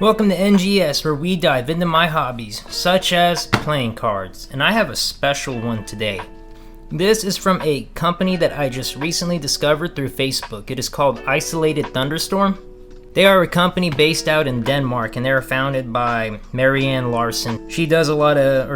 Welcome to NGS, where we dive into my hobbies, such as playing cards, and I have a special one today. This is from a company that I just recently discovered through Facebook. It is called Isolated Thunderstorm. They are a company based out in Denmark, and they are founded by Marianne Larson. She did a lot of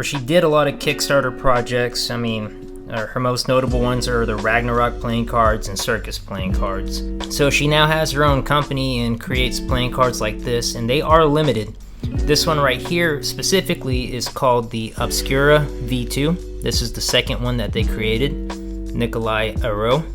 Kickstarter projects. Her most notable ones are the Ragnarok playing cards and Circus playing cards. So she now has her own company and creates playing cards like this, and they are limited. This one right here specifically is called the Obscura V2. This is the second one that they created, Nikolai Aro.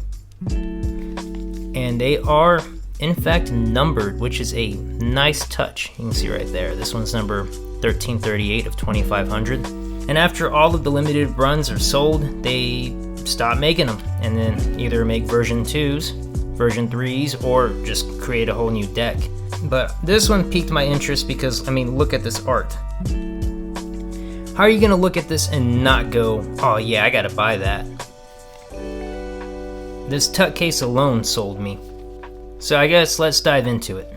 And they are, in fact, numbered, which is a nice touch. You can see right there. This one's number 1338 of 2500. And after all of the limited runs are sold, they stop making them and then either make version 2s, version 3s, or just create a whole new deck. But this one piqued my interest because, look at this art. How are you going to look at this and not go, oh yeah, I gotta buy that? This tuck case alone sold me. So I guess let's dive into it.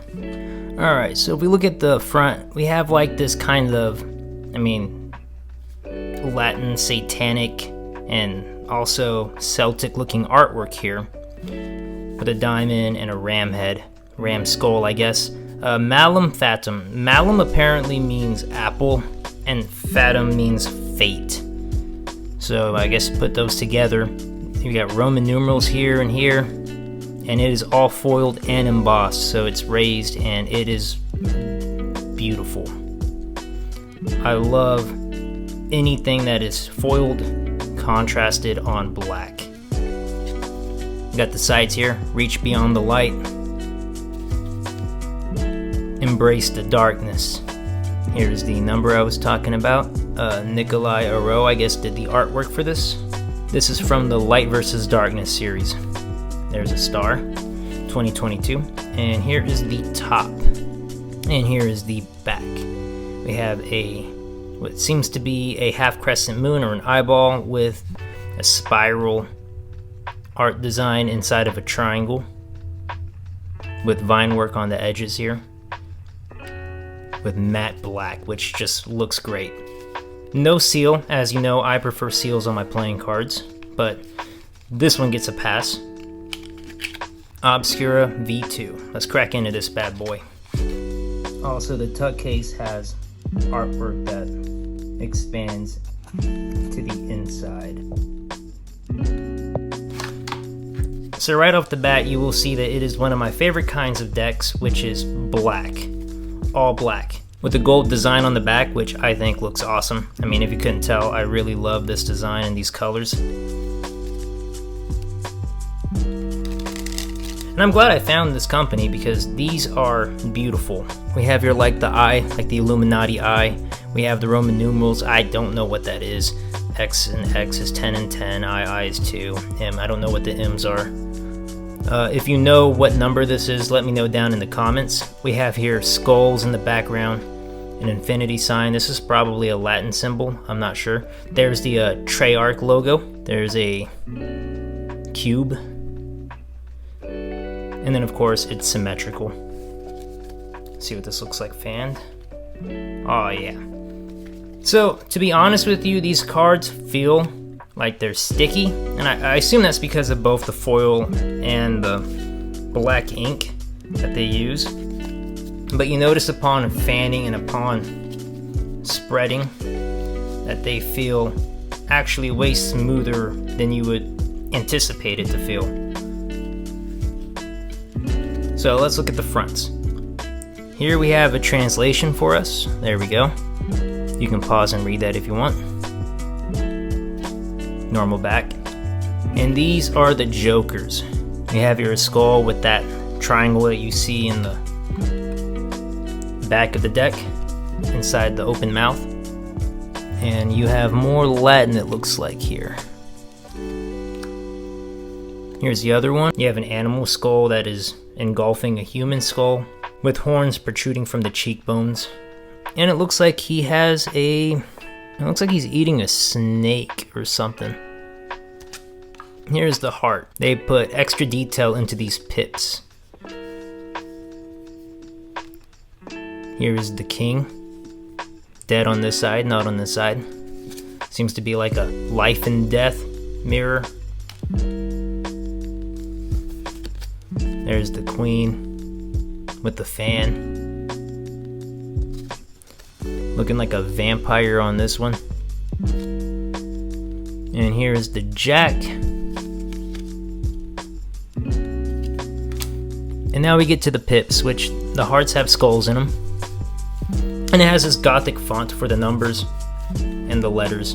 Alright, so if we look at the front, we have like this kind of, Latin satanic and also Celtic looking artwork here with a diamond and a ram head, ram skull, I guess. Malum fatum. Malum apparently means apple and fatum means fate. So I guess put those together. You got Roman numerals here and here, and it is all foiled and embossed, so it's raised and it is beautiful. I love anything that is foiled, contrasted on black. Got the sides here, reach beyond the light, embrace the darkness. Here's the number I was talking about. Nikolai Aro, I guess, did the artwork for this. This is from the Light vs. Darkness series. There's a star, 2022, and here is the top, and here is the back. We have what seems to be a half crescent moon or an eyeball with a spiral art design inside of a triangle with vine work on the edges here with matte black, which just looks great. No seal. As you know, I prefer seals on my playing cards, but this one gets a pass. Obscura V2. Let's crack into this bad boy. Also, the tuck case has artwork that expands to the inside. So right off the bat, you will see that it is one of my favorite kinds of decks, which is black. All black. With a gold design on the back, which I think looks awesome. If you couldn't tell, I really love this design and these colors. And I'm glad I found this company because these are beautiful. We have here like the eye, like the Illuminati eye. We have the Roman numerals. I don't know what that is. X and X is 10 and 10. I is 2. M, I don't know what the M's are. If you know what number this is, let me know down in the comments. We have here skulls in the background, an infinity sign. This is probably a Latin symbol. I'm not sure. There's the Treyarch logo. There's a cube. And then, of course, it's symmetrical. See what this looks like fanned. Oh, yeah. So, to be honest with you, these cards feel like they're sticky. And I assume that's because of both the foil and the black ink that they use. But you notice upon fanning and upon spreading that they feel actually way smoother than you would anticipate it to feel. So let's look at the fronts. Here we have a translation for us. There we go. You can pause and read that if you want. Normal back. And these are the jokers. We have your skull with that triangle that you see in the back of the deck, inside the open mouth. And you have more Latin, it looks like here. Here's the other one. You have an animal skull that is engulfing a human skull with horns protruding from the cheekbones. And it looks like he has it looks like he's eating a snake or something. Here's the heart. They put extra detail into these pips. Here is the king. Dead on this side, not on this side. Seems to be like a life and death mirror. There's the queen with the fan. Looking like a vampire on this one. And here is the jack. And now we get to the pips, which the hearts have skulls in them. And it has this gothic font for the numbers and the letters.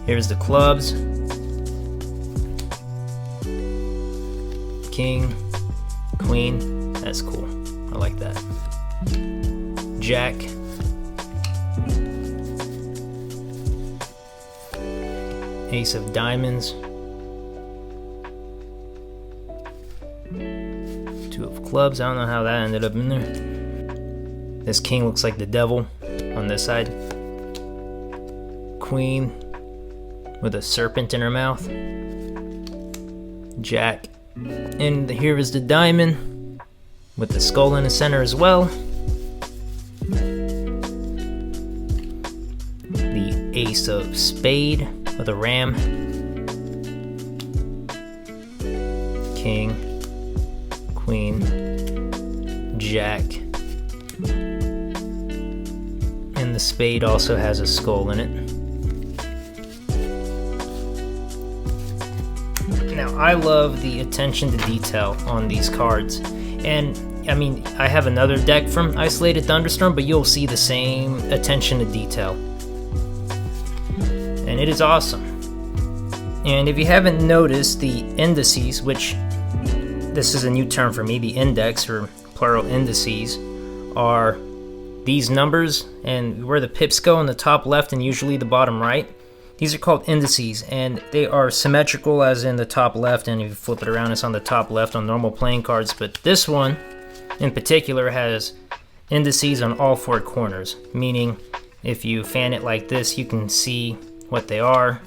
Here's the clubs. King, queen, that's cool. I like that. Jack. Ace of diamonds. Two of clubs. I don't know how that ended up in there. This king looks like the devil on this side. Queen with a serpent in her mouth. Jack. And here is the diamond with the skull in the center as well. The ace of spade with a ram. King, queen, jack. And the spade also has a skull in it. Now, I love the attention to detail on these cards. And, I mean, I have another deck from Isolated Thunderstorm, but you'll see the same attention to detail. And it is awesome. And if you haven't noticed, the indices, which this is a new term for me, the index, or plural indices, are these numbers, and where the pips go in the top left and usually the bottom right. These are called indices, and they are symmetrical as in the top left, and if you flip it around, it's on the top left on normal playing cards. But this one, in particular, has indices on all four corners, meaning if you fan it like this, you can see what they are,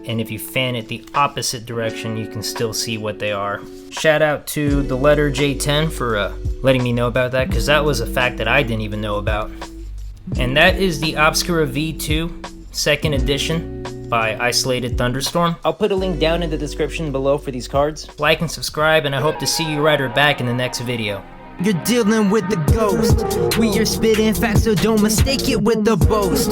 and if you fan it the opposite direction, you can still see what they are. Shout out to the letter J10 for letting me know about that, because that was a fact that I didn't even know about. And that is the Obscura V2 second edition by Isolated Thunderstorm. I'll put a link down in the description below for these cards. Like and subscribe, and I hope to see you right or back in the next video. You're dealing with the ghost. We are spitting facts, so don't mistake it with the boast.